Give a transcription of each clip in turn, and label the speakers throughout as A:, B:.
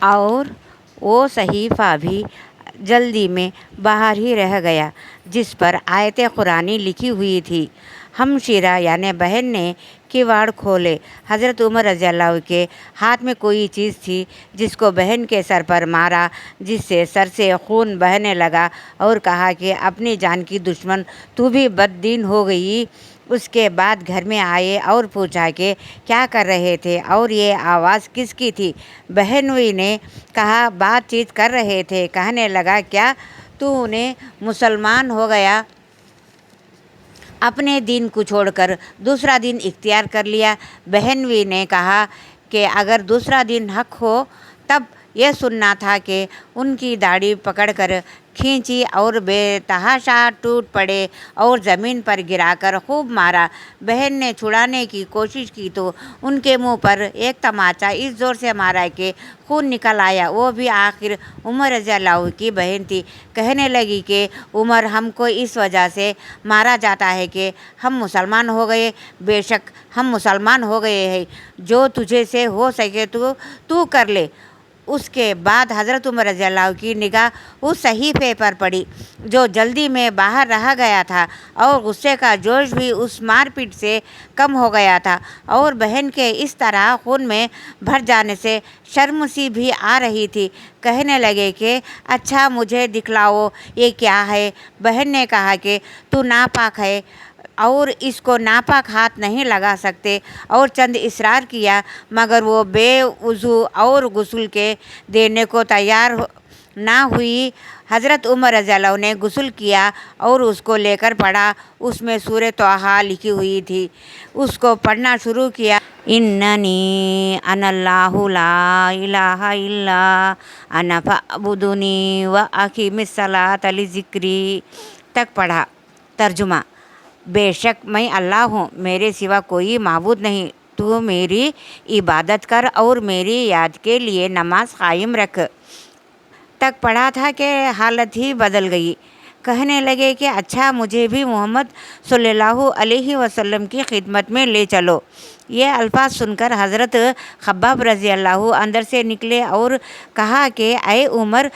A: اور وہ صحیفہ بھی جلدی میں باہر ہی رہ گیا جس پر آیت قرآنی لکھی ہوئی تھی۔ ہمشیرہ یعنی بہن نے کیواڑ کھولے۔ حضرت عمر رضی اللہ کے ہاتھ میں کوئی چیز تھی جس کو بہن کے سر پر مارا، جس سے سر سے خون بہنے لگا، اور کہا کہ اپنی جان کی دشمن تو بھی بد دین ہو گئی۔ اس کے بعد گھر میں آئے اور پوچھا کہ کیا کر رہے تھے اور یہ آواز کس کی تھی؟ بہنوئی نے کہا بات چیت کر رہے تھے۔ کہنے لگا کیا تو نے مسلمان ہو گیا؟ اپنے دین کو چھوڑ کر دوسرا دین اختیار کر لیا؟ بہنوئی نے کہا کہ اگر دوسرا دین حق ہو تب یہ سننا تھا کہ ان کی داڑھی پکڑ کر کھینچی اور بے تحاشا ٹوٹ پڑے اور زمین پر گرا کر خوب مارا۔ بہن نے چھڑانے کی کوشش کی تو ان کے منہ پر ایک تماچا اس زور سے مارا کہ خون نکل آیا۔ وہ بھی آخر عمر رضی اللہ کی بہن تھی۔ کہنے لگی کہ عمر، ہم کو اس وجہ سے مارا جاتا ہے کہ ہم مسلمان ہو گئے۔ بے شک ہم مسلمان ہو گئے ہیں، جو تجھے سے ہو سکے تو کر لے۔ اس کے بعد حضرت عمر رضی اللہ کی نگاہ اس صحیفے پر پڑی جو جلدی میں باہر رہ گیا تھا، اور غصے کا جوش بھی اس مار پیٹ سے کم ہو گیا تھا، اور بہن کے اس طرح خون میں بھر جانے سے شرم سی بھی آ رہی تھی۔ کہنے لگے کہ اچھا مجھے دکھلاؤ یہ کیا ہے؟ بہن نے کہا کہ تو ناپاک ہے اور اس کو ناپاک ہاتھ نہیں لگا سکتے، اور چند اصرار کیا مگر وہ بے وضو اور غسل کے دینے کو تیار نہ ہوئی۔ حضرت عمر رضی اللہ نے غسل کیا اور اس کو لے کر پڑھا۔ اس میں سورہ طٰہٰ لکھی ہوئی تھی۔ اس کو پڑھنا شروع کیا۔ اننی انا اللہ لا الہ الا انا فاعبدنی واقیم الصلاۃ لذکری تک پڑھا۔ ترجمہ: بے شک میں اللہ ہوں، میرے سوا کوئی معبود نہیں، تو میری عبادت کر اور میری یاد کے لیے نماز قائم رکھ تک پڑھا تھا کہ حالت ہی بدل گئی۔ کہنے لگے کہ اچھا مجھے بھی محمد صلی اللہ علیہ وسلم کی خدمت میں لے چلو۔ یہ الفاظ سن کر حضرت خباب رضی اللہ اندر سے نکلے اور کہا کہ اے عمر،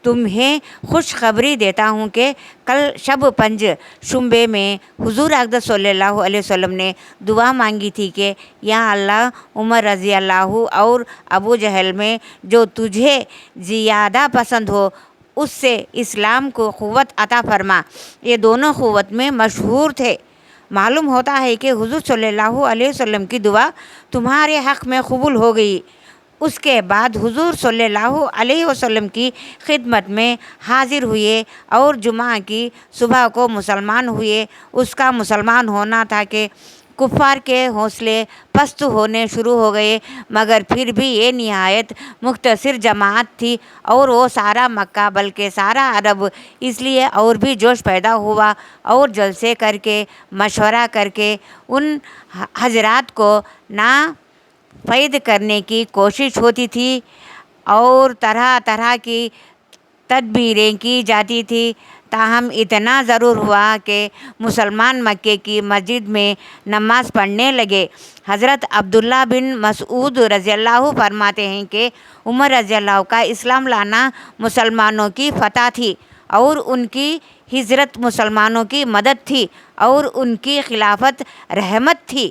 A: تمہیں خوشخبری دیتا ہوں کہ کل شب پنج شنبے میں حضور اقدس صلی اللہ علیہ وسلم نے دعا مانگی تھی کہ یا اللہ، عمر رضی اللہ اور ابو جہل میں جو تجھے زیادہ پسند ہو اس سے اسلام کو قوت عطا فرما۔ یہ دونوں قوت میں مشہور تھے۔ معلوم ہوتا ہے کہ حضور صلی اللہ علیہ وسلم کی دعا تمہارے حق میں قبول ہو گئی۔ اس کے بعد حضور صلی اللہ علیہ وسلم کی خدمت میں حاضر ہوئے اور جمعہ کی صبح کو مسلمان ہوئے۔ اس کا مسلمان ہونا تھا کہ کفار کے حوصلے پست ہونے شروع ہو گئے، مگر پھر بھی یہ نہایت مختصر جماعت تھی اور وہ سارا مکہ بلکہ سارا عرب اس لیے اور بھی جوش پیدا ہوا اور جلسے کر کے مشورہ کر کے ان حضرات کو ناپید کرنے کی کوشش ہوتی تھی اور طرح طرح کی تدبیریں کی جاتی تھی۔ تاہم اتنا ضرور ہوا کہ مسلمان مکے کی مسجد میں نماز پڑھنے لگے۔ حضرت عبداللہ بن مسعود رضی اللہ فرماتے ہیں کہ عمر رضی اللہ کا اسلام لانا مسلمانوں کی فتح تھی اور ان کی ہجرت مسلمانوں کی مدد تھی اور ان کی خلافت رحمت تھی۔